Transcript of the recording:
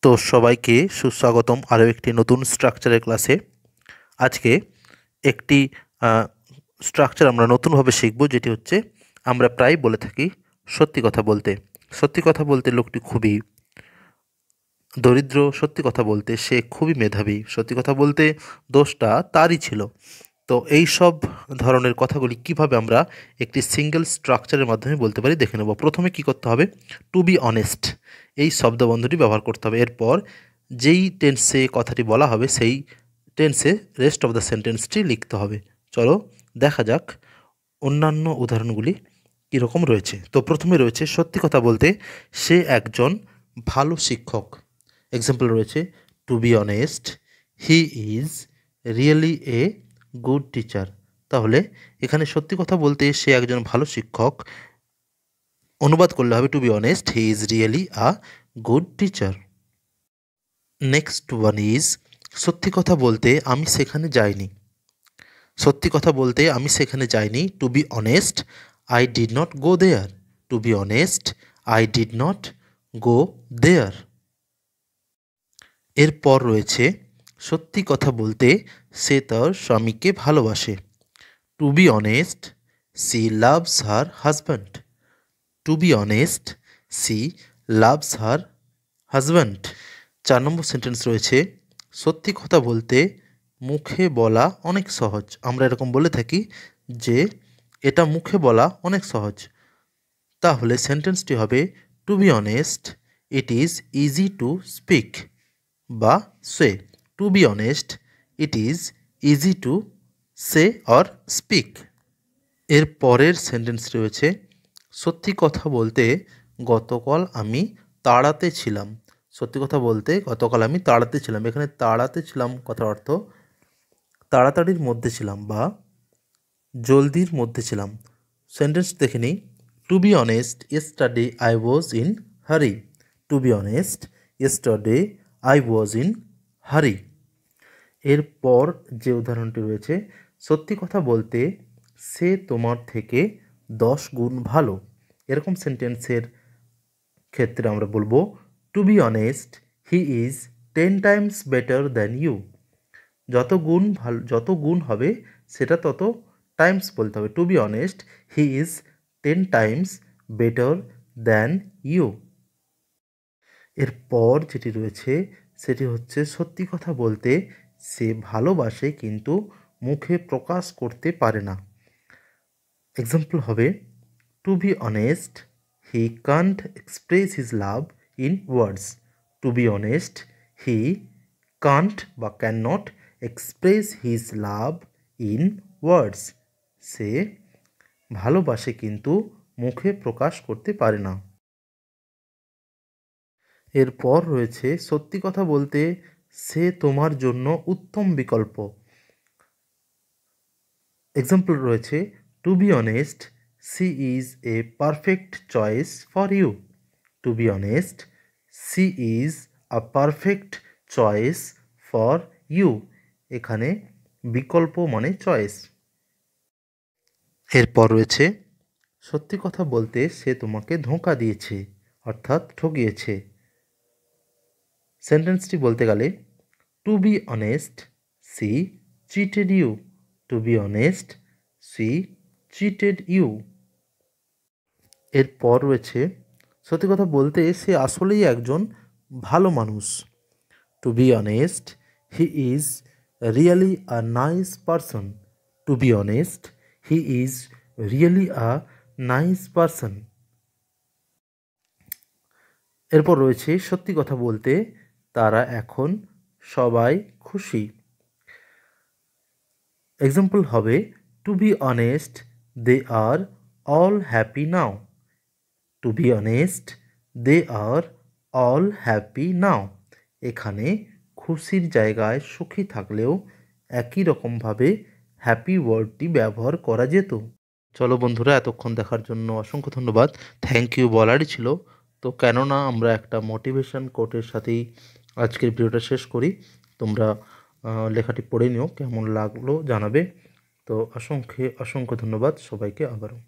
তো সবাইকে সুস্বাগতম আরও একটি নতুন স্ট্রাকচারের ক্লাসে। আজকে একটি স্ট্রাকচার আমরা নতুনভাবে শিখব, যেটি হচ্ছে আমরা প্রায় বলে থাকি সত্যি কথা বলতে। সত্যি কথা বলতে লোকটি খুবই দরিদ্র, সত্যি কথা বলতে সে খুবই মেধাবী, সত্যি কথা বলতে দোষটা তারই ছিল। তো এই সব ধরনের কথাগুলি কিভাবে আমরা একটি সিঙ্গেল স্ট্রাকচারের মাধ্যমে বলতে পারি দেখে নেব। প্রথমে কি করতে হবে, টু বি অনেস্ট এই শব্দবন্ধটি ব্যবহার করতে হবে। এরপর যেই টেন্সে কথাটি বলা হবে সেই টেন্সে রেস্ট অফ দ্য সেন্টেন্সটি লিখতে হবে। চলো দেখা যাক অন্যান্য উদাহরণগুলি কীরকম রয়েছে। তো প্রথমে রয়েছে সত্যি কথা বলতে সে একজন ভালো শিক্ষক। এক্সাম্পল রয়েছে to be honest he is really a good teacher. তাহলে এখানে সত্যি কথা বলতে সে একজন ভালো শিক্ষক, অনুবাদ করলে হবে to be honest he is really a good teacher. Next one is সত্যি কথা বলতে আমি সেখানে যাইনি। সত্যি কথা বলতে আমি সেখানে যাইনি, to be honest I did not go there. To be honest I did not go there. এরপর রয়েছে সত্যি কথা বলতে সে তার স্বামীকে ভালোবাসে। To be honest she loves her husband. To be honest she loves her husband. 4 number sentence রয়েছে সত্যি কথা বলতে মুখে বলা অনেক সহজ। আমরা এরকম বলে থাকি যে এটা মুখে বলা অনেক সহজ। তাহলে সেন্টেন্সটি হবে to be honest it is easy to speak বা say. To be honest it is easy to say or speak. এর পরের সেন্টেন্স রয়েছে সত্যি কথা বলতে গতকাল আমি তাড়াতে ছিলাম। সত্যি কথা বলতে গতকাল আমি তাড়াতে ছিলাম। এখানে তাড়াতে ছিলাম কথার অর্থ তাড়াতাড়ির মধ্যে ছিলাম বা জলদির মধ্যে ছিলাম। সেন্টেন্স দেখে নিই। To be honest yesterday I was in hurry. To be honest yesterday I was in hurry. এরপর যে উদাহরণটি রয়েছে সত্যি কথা বলতে সে তোমার থেকে 10 গুণ ভালো। এরকম সেন্টেন্সের ক্ষেত্রে আমরা বলবো to be honest he is 10 times better than you. যত গুণ হবে সেটা তত টাইমস বলতে হবে। To be honest he is 10 times better than you. এরপর যেটি রয়েছে সেটি হচ্ছে সত্যি কথা বলতে সে ভালোবাসে কিন্তু মুখে প্রকাশ করতে পারে না। এক্সাম্পল হবে to be honest he can't express his love in words. To be honest he can't বা can not express his love in words. সে ভালোবাসে কিন্তু মুখে প্রকাশ করতে পারে না। এরপর রয়েছে সত্যি কথা বলতে সে তোমার জন্য উত্তম বিকল্প। এক্সাম্পল রয়েছে to be honest she is a perfect choice for you. To be honest she is a perfect choice for you. এখানে বিকল্প মানে চয়েস। এরপর রয়েছে সত্যি কথা বলতে সে তোমাকে ধোঁকা দিয়েছে অর্থাৎ ঠকিয়েছে। সেন্টেন্সটি বলতে গেলে to be honest she cheated you. To be honest she cheated you. এরপর রয়েছে সত্যি কথা বলতে সে আসলেই একজন ভালো মানুষ। To be honest he is really a nice person. To be honest he is really a nice person. এরপর রয়েছে সত্যি কথা বলতে তারা এখন সবাই খুশি। এক্সাম্পল হবে to be honest they are all happy now. To be honest they are all happy now. এখানে খুশির জায়গায় সুখী থাকলেও একই রকমভাবে হ্যাপি ওয়ার্ডটি ব্যবহার করা যেত। চলো বন্ধুরা, এতক্ষণ দেখার জন্য অসংখ্য ধন্যবাদ। থ্যাংক ইউ বলারই ছিল। তো কেননা আমরা একটা মোটিভেশন কোটের সাথেই আজকের ভিডিওটা শেষ করি। তোমরা লেখাটি পড়ে নিও, কেমন লাগলো জানাবে। তো অসংখ্য ধন্যবাদ সবাইকে আবারও।